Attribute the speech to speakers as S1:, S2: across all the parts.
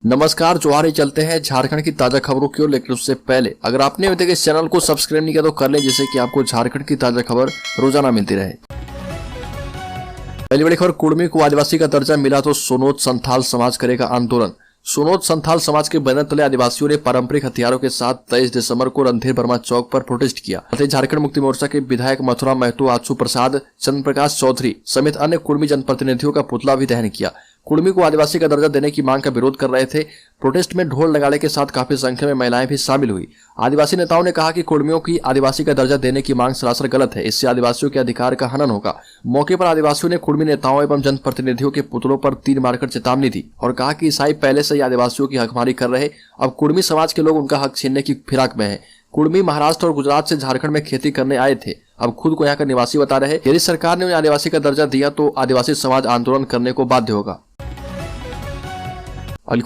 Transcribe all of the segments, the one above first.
S1: नमस्कार, जोहार। चलते हैं झारखंड की ताजा खबरों की ओर, लेकिन उससे पहले अगर आपने अभी तक इस चैनल को सब्सक्राइब नहीं किया तो कर लें, जिससे कि आपको झारखंड की ताजा खबर रोजाना मिलती रहे। पहली बड़ी खबर, कुड़मी को आदिवासी का दर्जा मिला तो सोनोत संथाल समाज करेगा आंदोलन। सोनोत संथाल समाज के बैनर तले आदिवासियों ने पारंपरिक हथियारों के साथ 23 दिसंबर को रणधीर वर्मा चौक पर प्रोटेस्ट किया। झारखंड मुक्ति मोर्चा के विधायक मथुरा महतो, आचू प्रसाद, चंद्र प्रकाश चौधरी समेत अन्य कुड़मी जनप्रतिनिधियों का पुतला भी दहन किया। कुड़मी को आदिवासी का दर्जा देने की मांग का विरोध कर रहे थे। प्रोटेस्ट में ढोल नगाड़े के साथ काफी संख्या में महिलाएं भी शामिल हुई। आदिवासी नेताओं ने कहा कि कुड़मियों की आदिवासी का दर्जा देने की मांग सरासर गलत है, इससे आदिवासियों के अधिकार का हनन होगा। मौके पर आदिवासियों ने कुड़मी नेताओं एवं जनप्रतिनिधियों के पुतलों पर तीर मारकर चेतावनी दी और कहा कि ईसाई पहले से ही आदिवासियों की हकमारी कर रहे, अब कुड़मी समाज के लोग उनका हक छीनने की फिराक में है। कुड़मी महाराष्ट्र और गुजरात से झारखंड में खेती करने आए थे, अब खुद को यहाँ का निवासी बता रहे। यदि सरकार ने उन्हें आदिवासी का दर्जा दिया तो आदिवासी समाज आंदोलन करने को बाध्य होगा।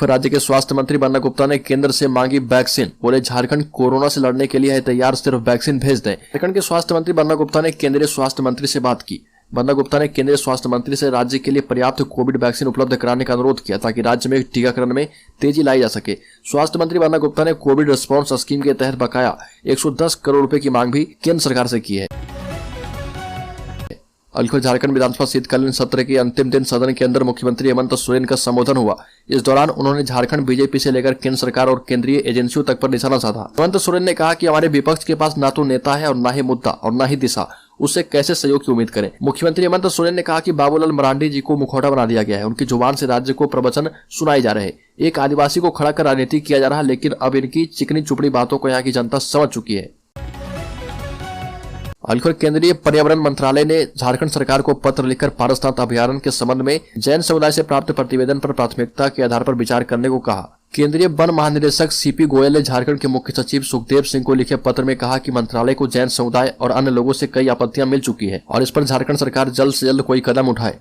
S1: राज्य के स्वास्थ्य मंत्री बन्ना गुप्ता ने केंद्र से मांगी वैक्सीन, बोले झारखंड कोरोना से लड़ने के लिए है तैयार, सिर्फ वैक्सीन भेज दें। झारखंड के स्वास्थ्य मंत्री बन्ना गुप्ता ने केंद्रीय स्वास्थ्य मंत्री से बात की। बन्ना गुप्ता ने केंद्रीय स्वास्थ्य मंत्री से राज्य के लिए पर्याप्त कोविड वैक्सीन उपलब्ध कराने का अनुरोध किया ताकि राज्य में टीकाकरण में तेजी लाई जा सके। स्वास्थ्य मंत्री बन्ना गुप्ता ने कोविड रिस्पॉन्स स्कीम के तहत बकाया 110 करोड़ रुपए की मांग भी केंद्र सरकार से की है। झारखंड विधानसभा शीतकालीन सत्र के अंतिम दिन सदन के अंदर मुख्यमंत्री हेमंत सोरेन का संबोधन हुआ। इस दौरान उन्होंने झारखंड बीजेपी से लेकर केंद्र सरकार और केंद्रीय एजेंसियों तक पर निशाना साधा। हेमंत सोरेन ने कहा कि हमारे विपक्ष के पास ना तो नेता है और ना ही मुद्दा और ना ही दिशा, उससे कैसे सहयोग की उम्मीद करें। मुख्यमंत्री हेमंत सोरेन ने कहा कि बाबूलाल मरांडी जी को मुखौटा बना दिया गया है, उनकी जुबान से राज्य को प्रवचन सुनाए जा रहे। एक आदिवासी को खड़ा कर राजनीति किया जा रहा, लेकिन अब इनकी चिकनी चुपड़ी बातों को यहाँ की जनता समझ चुकी है। केंद्रीय पर्यावरण मंत्रालय ने झारखंड सरकार को पत्र लिखकर पारसनाथ अभयारण्य के संबंध में जैन समुदाय से प्राप्त प्रतिवेदन पर प्राथमिकता के आधार पर विचार करने को कहा। केंद्रीय वन महानिदेशक सीपी गोयल ने झारखंड के मुख्य सचिव सुखदेव सिंह को लिखे पत्र में कहा कि मंत्रालय को जैन समुदाय और अन्य लोगों से कई आपत्तियां मिल चुकी है और इस पर झारखंड सरकार जल्द से जल्द कोई कदम उठाए।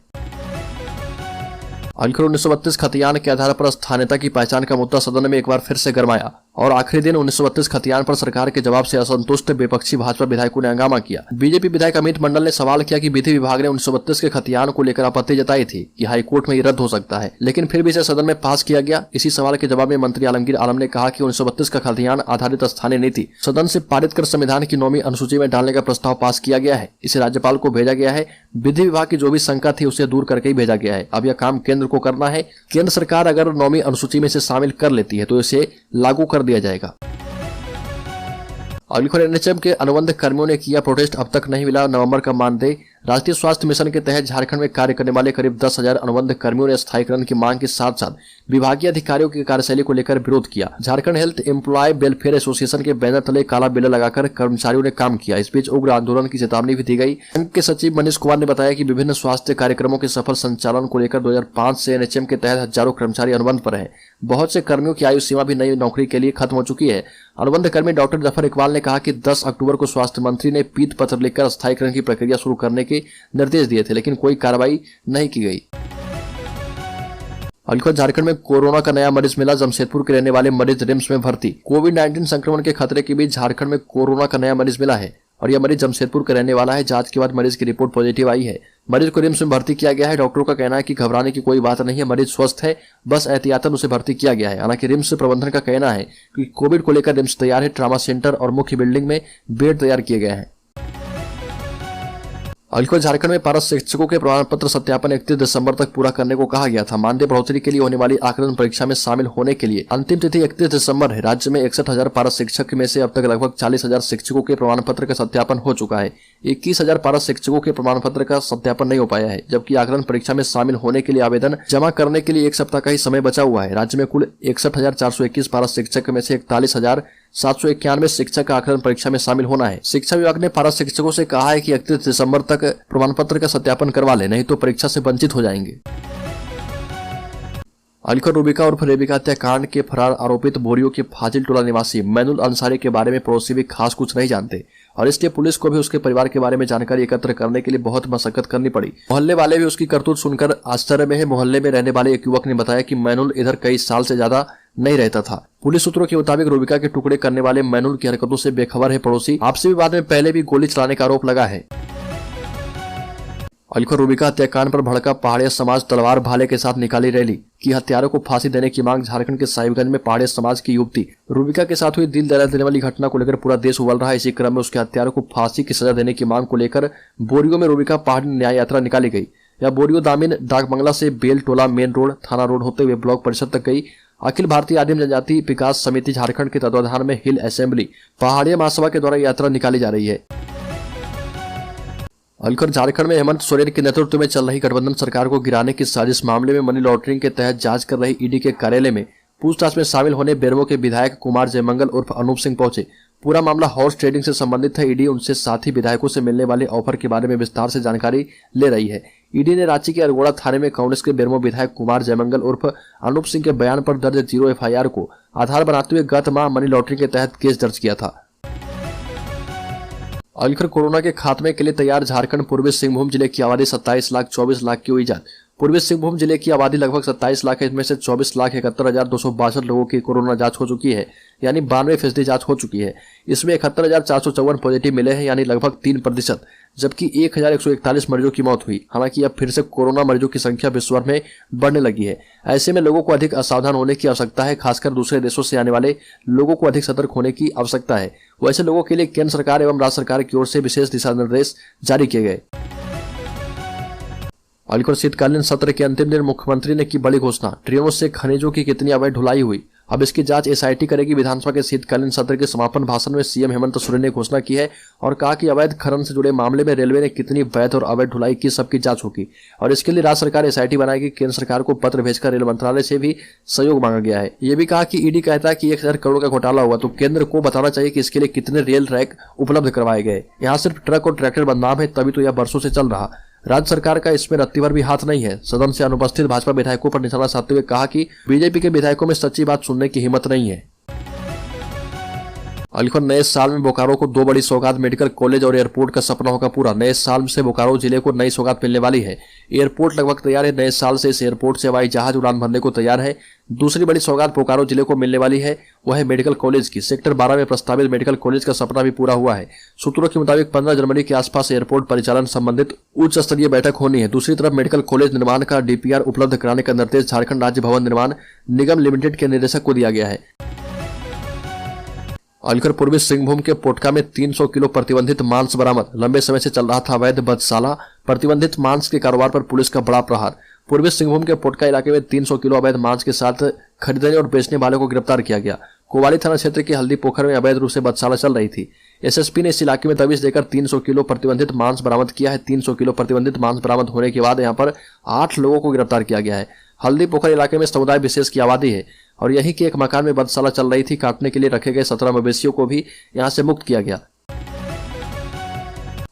S1: 1932 खतियान के आधार पर स्थानीयता की पहचान का मुद्दा सदन में एक बार फिर से गरमाया और आखिरी दिन 1932 खतियान पर सरकार के जवाब से असंतुष्ट विपक्षी भाजपा विधायकों ने हंगामा किया। बीजेपी विधायक अमित मंडल ने सवाल किया कि विधि विभाग ने 1932 के खतियान को लेकर आपत्ति जताई थी कि हाईकोर्ट में ये रद्द हो सकता है, लेकिन फिर भी इसे सदन में पास किया गया। इसी सवाल के जवाब में मंत्री आलमगीर आलम ने कहा कि 1932 का खतियान आधारित स्थानीय नीति सदन से पारित कर संविधान की 9वीं अनुसूची में डालने का प्रस्ताव पास किया गया है। इसे राज्यपाल को भेजा गया है। विधि विभाग की जो भी शंका थी उसे दूर करके ही भेजा गया है। अब यह काम केंद्र को करना है। केंद्र सरकार अगर 9वीं अनुसूची में इसे शामिल कर लेती है तो इसे लागू कर दिया जाएगा। एनएचएम के अनुबंध कर्मियों ने किया प्रोटेस्ट, अब तक नहीं मिला नवंबर का मानदेय। राष्ट्रीय स्वास्थ्य मिशन के तहत झारखंड में कार्य करने वाले करीब 10,000 अनुबंध कर्मियों ने स्थायीकरण की मांग के साथ साथ विभागीय अधिकारियों की कार्यशैली को लेकर विरोध किया। Jharkhand health employ welfare association के बैनर तले काला बिल्ला लगाकर कर्मचारियों ने काम किया। इस बीच उग्र आंदोलन की चेतावनी भी दी गई। संघ के सचिव मनीष कुमार ने बताया कि विभिन्न स्वास्थ्य कार्यक्रमों के सफल संचालन को लेकर 2005 से एनएचएम के तहत हजारों कर्मचारी अनुबंध पर है। बहुत से कर्मियों की आयु सीमा भी नई नौकरी के लिए खत्म हो चुकी है। अनुबंध कर्मी डॉक्टर जफर इकबाल ने कहा कि 10 अक्टूबर को स्वास्थ्य मंत्री ने पीत पत्र लिखकर स्थायीकरण की प्रक्रिया शुरू करने के निर्देश दिए थे, लेकिन कोई कार्रवाई नहीं की गई। झारखंड में कोरोना का नया मरीज मिला। जमशेदपुर के रहने वाले मरीज रिम्स में भर्ती। कोविड-19 संक्रमण के खतरे के बीच झारखंड में कोरोना का नया मरीज मिला है और यह मरीज जमशेदपुर का रहने वाला है। जांच के बाद मरीज की रिपोर्ट पॉजिटिव आई है। मरीज को रिम्स में भर्ती किया गया है। डॉक्टरों का कहना है कि घबराने की कोई बात नहीं है, मरीज स्वस्थ है, बस एहतियातन उसे भर्ती किया गया है। हालांकि रिम्स प्रबंधन का कहना है कि कोविड को लेकर रिम्स तैयार है। ट्रामा सेंटर और मुख्य बिल्डिंग में बेड तैयार किए गए हैं। झारखंड में पारस शिक्षकों के प्रमाण पत्र सत्यापन 31 दिसंबर तक पूरा करने को कहा गया था। मानदेय बढ़ोतरी के लिए होने वाली आकलन परीक्षा में शामिल होने के लिए अंतिम तिथि 31 दिसंबर है। राज्य में 61,000 पारस शिक्षक में से अब तक लगभग 40,000 शिक्षकों के प्रमाण पत्र का सत्यापन हो चुका है। 21,000 पारस शिक्षकों के प्रमाण पत्र का सत्यापन नहीं हो पाया है, जबकि आकलन परीक्षा में शामिल होने के लिए आवेदन जमा करने के लिए 1 सप्ताह का ही समय बचा हुआ है। राज्य में कुल 61,421 पारस शिक्षक में से 41,791 शिक्षक का आकलन परीक्षा में शामिल होना है। शिक्षा विभाग ने पारस शिक्षकों से कहा है कि 31 दिसंबर तक प्रमाण पत्र का सत्यापन करवा ले, नहीं तो परीक्षा से वंचित हो जाएंगे। रूबिका और रेबिका हत्याकांड के फरार आरोपित बोरियो के फाजिल टोला निवासी मैनुल अंसारी के बारे में पड़ोसी भी खास कुछ नहीं जानते और इसलिए पुलिस को भी उसके परिवार के बारे में जानकारी एकत्र करने के लिए बहुत मशक्कत करनी पड़ी। मोहल्ले वाले भी उसकी करतूत सुनकर आश्चर्य में है। मोहल्ले में रहने वाले एक युवक ने बताया कि मैनुल इधर कई साल से ज्यादा नहीं रहता था। पुलिस सूत्रों के मुताबिक रूबिका के टुकड़े करने वाले मैनुल की हरकतों से बेखबर है पड़ोसी। आपसी विवाद में पहले भी गोली चलाने का आरोप लगा है। अलखर रूबिका हत्याकांड पर भड़का पहाड़िया समाज तलवार भाले के साथ निकाली रैली की हत्यारों को फांसी देने की मांग। झारखंड के साहिबगंज में पहाड़िया समाज की युवती रूबिका के साथ हुई दिल दहला देने वाली घटना को लेकर पूरा देश उबल रहा है। इसी क्रम में उसके हत्यारों को फांसी की सजा देने की मांग को लेकर बोरियो में रूबिका पहाड़ी न्याय यात्रा निकाली गई। यह बोरियो दामिन डाक बंगला से बेल टोला मेन रोड थाना रोड होते हुए ब्लॉक परिषद तक गई। अखिल भारतीय आदिम जनजाति विकास समिति झारखंड के तत्वाधान में हिल असेंबली पहाड़िया महासभा के द्वारा यात्रा निकाली जा रही है। अलखर झारखंड में हेमंत सोरेन के नेतृत्व में चल रही गठबंधन सरकार को गिराने की साजिश मामले में मनी लॉन्ड्रिंग के तहत जांच कर रही ईडी के कार्यालय में पूछताछ में शामिल होने बेरमो के विधायक कुमार जयमंगल उर्फ अनूप सिंह पहुंचे। पूरा मामला हॉर्स ट्रेडिंग से संबंधित है। ईडी उनसे साथी विधायकों से मिलने वाले ऑफर के बारे में विस्तार से जानकारी ले रही है। ईडी ने रांची के अरगोड़ा थाने में कांग्रेस के बेरमो विधायक कुमार जयमंगल उर्फ अनूप सिंह के बयान पर दर्ज 0 FIR को आधार बनाते हुए गत माह मनी लॉन्ड्रिंग के तहत केस दर्ज किया था। अलखर कोरोना के खात्मे के लिए तैयार। झारखंड पूर्वी सिंहभूम जिले की आबादी 27,24,00,000 की हुई जांच। पूर्वी सिंहभूम जिले की आबादी लगभग 27 लाख है। इसमें से 24,71,262 लोगों की कोरोना जांच हो चुकी है, यानी 92% जांच हो चुकी है। इसमें 71,454 पॉजिटिव मिले हैं, यानी लगभग 3%, जबकि 1,141 मरीजों की मौत हुई। हालांकि अब फिर से कोरोना मरीजों की संख्या विश्व भर में बढ़ने लगी है। ऐसे में लोगों को अधिक असावधान होने की आवश्यकता है। खासकर दूसरे देशों से आने वाले लोगों को अधिक सतर्क होने की आवश्यकता है। वैसे लोगों के लिए केंद्र सरकार एवं राज्य सरकार की ओर से विशेष दिशा निर्देश जारी किए गए। अलखर शीतकालीन सत्र के अंतिम दिन मुख्यमंत्री ने की बड़ी घोषणा। ट्रेनों से खनिजों की कितनी अवैध ढुलाई हुई, अब इसकी जांच SIT करेगी। विधानसभा के शीतकालीन सत्र के समापन भाषण में सीएम हेमंत सोरेन ने घोषणा की है और कहा कि अवैध खनन से जुड़े मामले में रेलवे ने कितनी वैध और अवैध ढुलाई की, सबकी जांच होगी और इसके लिए राज्य सरकार SIT बनाएगी। केंद्र सरकार को पत्र भेजकर रेल मंत्रालय से भी सहयोग मांगा गया है। ये भी कहा कि ईडी कहता है कि 1,000 करोड़ का घोटाला हुआ तो केंद्र को बताना चाहिए कि इसके लिए कितने रेल रैक उपलब्ध करवाए गए। यहाँ सिर्फ ट्रक और ट्रैक्टर बदनाम है, तभी तो यह बरसों से चल रहा। राज्य सरकार का इसमें रत्ती भर भी हाथ नहीं है। सदन से अनुपस्थित भाजपा विधायकों पर निशाना साधते हुए कहा कि बीजेपी के विधायकों में सच्ची बात सुनने की हिम्मत नहीं है। अलखर नए साल में बोकारो को 2 बड़ी सौगात। मेडिकल कॉलेज और एयरपोर्ट का सपना होगा पूरा। नए साल से बोकारो जिले को नई सौगात मिलने वाली है। एयरपोर्ट लगभग तैयार है। नए साल से इस एयरपोर्ट से हवाई जहाज उड़ान भरने को तैयार है। दूसरी बड़ी सौगात बोकारो जिले को मिलने वाली है, वह है मेडिकल कॉलेज की। सेक्टर 12 में प्रस्तावित मेडिकल कॉलेज का सपना भी पूरा हुआ है। सूत्रों के मुताबिक 15 जनवरी के आसपास एयरपोर्ट परिचालन संबंधित उच्च स्तरीय बैठक होनी है। दूसरी तरफ मेडिकल कॉलेज निर्माण का DPR उपलब्ध कराने का निर्देश झारखंड राज्य भवन निर्माण निगम लिमिटेड के निदेशक को दिया गया है। अलखर पूर्वी सिंहभूम के पोटका में 300 किलो प्रतिबंधित मांस बरामद। लंबे समय से चल रहा था अवैध बधशाला। प्रतिबंधित मांस के कारोबार पर पुलिस का बड़ा प्रहार। पूर्वी सिंहभूम के पोटका इलाके में 300 किलो अवैध मांस के साथ खरीदने और बेचने वाले को गिरफ्तार किया गया। कोवाली थाना क्षेत्र के हल्दी पोखर में अवैध रूप से बधशाला चल रही थी। SSP ने इस इलाके में दबिश देकर 300 किलो प्रतिबंधित मांस बरामद किया है। 300 किलो प्रतिबंधित मांस बरामद होने के बाद यहां पर 8 लोगों को गिरफ्तार किया गया है। हल्दी पोखर इलाके में समुदाय विशेष की आबादी है और यहीं के एक मकान में बधशाला चल रही थी। काटने के लिए रखे गए 17 मवेशियों को भी यहां से मुक्त किया गया।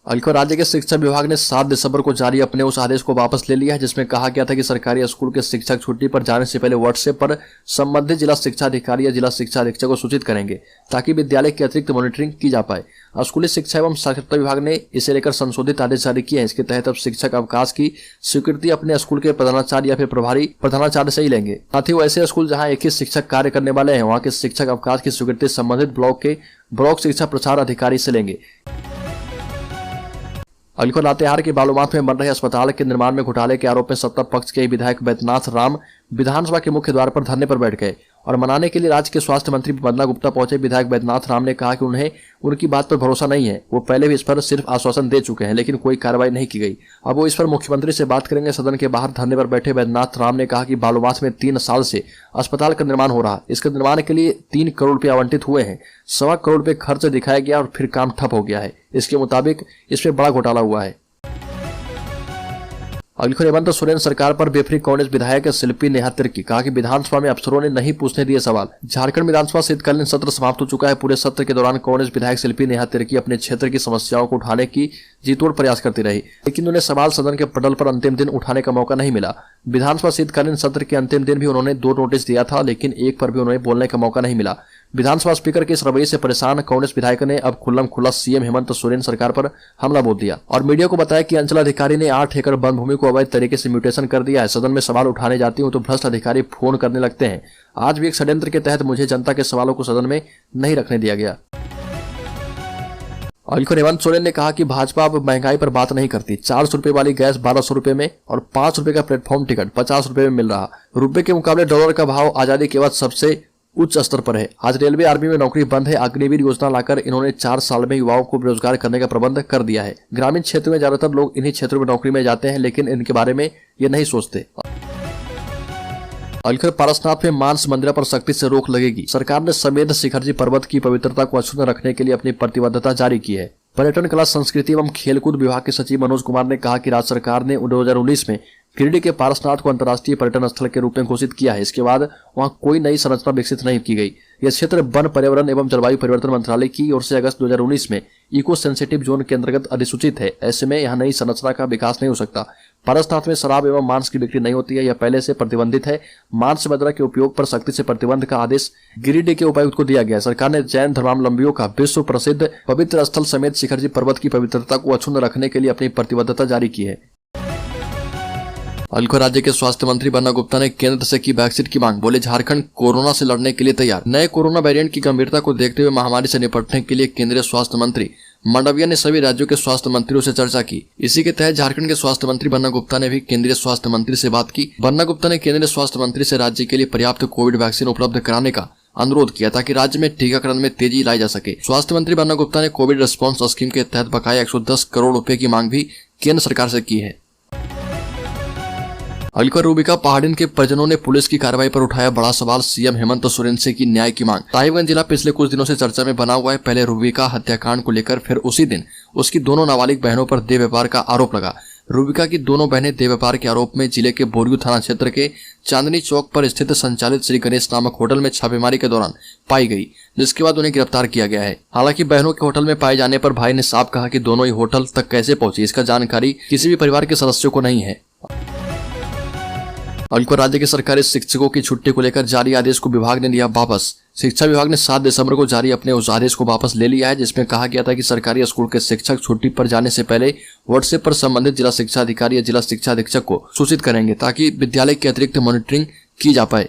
S1: अलखर राज्य के शिक्षा विभाग ने 7 दिसंबर को जारी अपने उस आदेश को वापस ले लिया है जिसमें कहा गया था कि सरकारी स्कूल के शिक्षक छुट्टी पर जाने से पहले व्हाट्सएप पर संबंधित जिला शिक्षा अधिकारी या जिला शिक्षा अधीक्षक को सूचित करेंगे ताकि विद्यालय की अतिरिक्त मॉनिटरिंग की जा पाए। स्कूली शिक्षा एवं साक्षरता विभाग ने इसे लेकर संशोधित आदेश जारी किए हैं। इसके तहत अब शिक्षक अवकाश की स्वीकृति अपने स्कूल के प्रधानाचार्य या फिर प्रभारी प्रधानाचार्य से ही लेंगे। साथ ही वैसे स्कूल जहाँ एक ही शिक्षक कार्य करने वाले हैं वहाँ के शिक्षक अवकाश की स्वीकृति संबंधित ब्लॉक के ब्लॉक शिक्षा प्रचार अधिकारी से लेंगे। अलखर लातेहार के बालूमाथ में बन रहे अस्पताल के निर्माण में घोटाले के आरोप में सत्ता पक्ष के विधायक बैद्यनाथ राम विधानसभा के मुख्य द्वार पर धरने पर बैठ गए और मनाने के लिए राज्य के स्वास्थ्य मंत्री वंदना गुप्ता पहुंचे। विधायक बैद्यनाथ राम ने कहा कि उन्हें उनकी बात पर भरोसा नहीं है। वो पहले भी इस पर सिर्फ आश्वासन दे चुके हैं लेकिन कोई कार्रवाई नहीं की गई। अब वो इस पर मुख्यमंत्री से बात करेंगे। सदन के बाहर धरने पर बैठे बैद्यनाथ राम ने कहा कि बालूमाथ में 3 साल से अस्पताल का निर्माण हो रहा। इसके निर्माण के लिए 3 करोड़ रुपए आवंटित हुए हैं। 1.25 करोड़ रुपए खर्च दिखाया गया और फिर काम ठप हो गया है। इसके मुताबिक इसमें बड़ा घोटाला हुआ है। अलखर हेमंत सोरेन सरकार पर बेफरी कांग्रेस विधायक शिल्पी नेहा तिर्की। कहा कि विधानसभा में अफसरों ने नहीं पूछने दिए सवाल। झारखंड विधानसभा शीतकालीन सत्र समाप्त हो चुका है। पूरे सत्र के दौरान कांग्रेस विधायक शिल्पी नेहा तिर्की अपने क्षेत्र की समस्याओं को उठाने की जीतोड़ प्रयास करती रही लेकिन उन्हें सवाल सदन के पटल पर अंतिम दिन उठाने का मौका नहीं मिला। विधानसभा शीतकालीन सत्र के अंतिम दिन भी उन्होंने 2 नोटिस दिया था लेकिन एक पर भी उन्हें बोलने का मौका नहीं मिला। विधानसभा स्पीकर के इस रवैये से परेशान कांग्रेस विधायक ने अब खुल्लम खुल्ला सीएम हेमंत सोरेन सरकार पर हमला बोल दिया और मीडिया को बताया कि अंचलाधिकारी ने 8 एकड़ वन भूमि को अवैध तरीके से म्यूटेशन कर दिया है। सदन में सवाल उठाने जाती हूं तो भ्रष्ट अधिकारी फोन करने लगते हैं। आज भी एक षड्यंत्र के तहत मुझे जनता के सवालों को सदन में नहीं रखने दिया गया। और हेमंत सोरेन ने कहा कि भाजपा अब महंगाई पर बात नहीं करती। 400 रुपए वाली गैस 1200 रुपए में और 5 रुपए का प्लेटफॉर्म टिकट 50 रुपए में मिल रहा। रुपए के मुकाबले डॉलर का भाव आजादी के बाद सबसे उच्च स्तर पर है। आज रेलवे आर्मी में नौकरी बंद है। अग्निवीर योजना लाकर इन्होंने 4 साल में युवाओं को बेरोजगार करने का प्रबंध कर दिया है। ग्रामीण क्षेत्र में ज्यादातर लोग इन्हीं क्षेत्रों में नौकरी में जाते हैं, लेकिन इनके बारे में ये नहीं सोचते। अलखर पारसनाथ में मांस मंदिर पर सख्ती से रोक लगेगी। सरकार ने समेत शिखरजी पर्वत की पवित्रता को अक्षुण्ण रखने के लिए अपनी प्रतिबद्धता जारी की है। पर्यटन, कला, संस्कृति एवं खेलकूद विभाग के सचिव मनोज कुमार ने कहा कि राज्य सरकार ने 2019 में गिरिडीह के पारसनाथ को अंतर्राष्ट्रीय पर्यटन स्थल के रूप में घोषित किया है। इसके बाद वहां कोई नई संरचना विकसित नहीं की गई। यह क्षेत्र वन, पर्यावरण एवं जलवायु परिवर्तन मंत्रालय की ओर से अगस्त 2019 में इको सेंसिटिव जोन के अंतर्गत अधिसूचित है। ऐसे में यहाँ नई संरचना का विकास नहीं हो सकता। पारसनाथ में शराब एवं मांस की बिक्री नहीं होती है, यह पहले से प्रतिबंधित है। मांस मदिरा के उपयोग पर सख्ती से प्रतिबंध का आदेश गिरिडीह के उपायुक्त को दिया गया। सरकार ने जैन धर्मावलंबियों का विश्व प्रसिद्ध पवित्र स्थल समेत शिखरजी पर्वत की पवित्रता को अक्षुण्ण रखने के लिए अपनी प्रतिबद्धता जारी की है। अलखर राज्य के स्वास्थ्य मंत्री बन्ना गुप्ता ने केंद्र से की वैक्सीन की मांग। बोले, झारखंड कोरोना से लड़ने के लिए तैयार। नए कोरोना वेरिएंट की गंभीरता को देखते हुए महामारी से निपटने के लिए केंद्रीय स्वास्थ्य मंत्री मंडविया ने सभी राज्यों के स्वास्थ्य मंत्रियों से चर्चा की। इसी के तहत झारखंड के स्वास्थ्य मंत्री बन्ना गुप्ता ने भी केंद्रीय स्वास्थ्य मंत्री से बात की। बन्ना गुप्ता ने केंद्रीय स्वास्थ्य मंत्री से राज्य के लिए पर्याप्त कोविड वैक्सीन उपलब्ध कराने का अनुरोध किया ताकि राज्य में टीकाकरण में तेजी लाई जा सके। स्वास्थ्य मंत्री बन्ना गुप्ता ने कोविड रिस्पॉन्स स्कीम के तहत बकाया 110 करोड़ रुपए की मांग भी केंद्र सरकार से की है। अलखर रूबिका पहाड़िन के परिजनों ने पुलिस की कार्रवाई पर उठाया बड़ा सवाल। सीएम हेमंत सोरेन से की न्याय की मांग। साहिबगंज जिला पिछले कुछ दिनों से चर्चा में बना हुआ है। पहले रूबिका हत्याकांड को लेकर, फिर उसी दिन उसकी दोनों नाबालिग बहनों पर देह व्यापार का आरोप लगा। रूबिका की दोनों बहनें देह व्यापार के आरोप में जिले के बोरियो थाना क्षेत्र के चांदनी चौक पर स्थित संचालित श्री गणेश नामक होटल में छापेमारी के दौरान पाई गई, जिसके बाद उन्हें गिरफ्तार किया गया है। हालांकि बहनों के होटल में पाए जाने पर भाई ने साफ कहा कि दोनों ही होटल तक कैसे पहुंची, इसका जानकारी किसी भी परिवार के सदस्यों को नहीं है। अलखर राज्य के सरकारी शिक्षकों की छुट्टी को लेकर जारी आदेश को विभाग ने लिया वापस। शिक्षा विभाग ने 7 दिसंबर को जारी अपने उस आदेश को वापस ले लिया है, जिसमें कहा गया था कि सरकारी स्कूल के शिक्षक छुट्टी पर जाने से पहले व्हाट्सएप पर संबंधित जिला शिक्षा अधिकारी या जिला शिक्षा अधीक्षक को सूचित करेंगे ताकि विद्यालय की अतिरिक्त मॉनिटरिंग की जा पाए।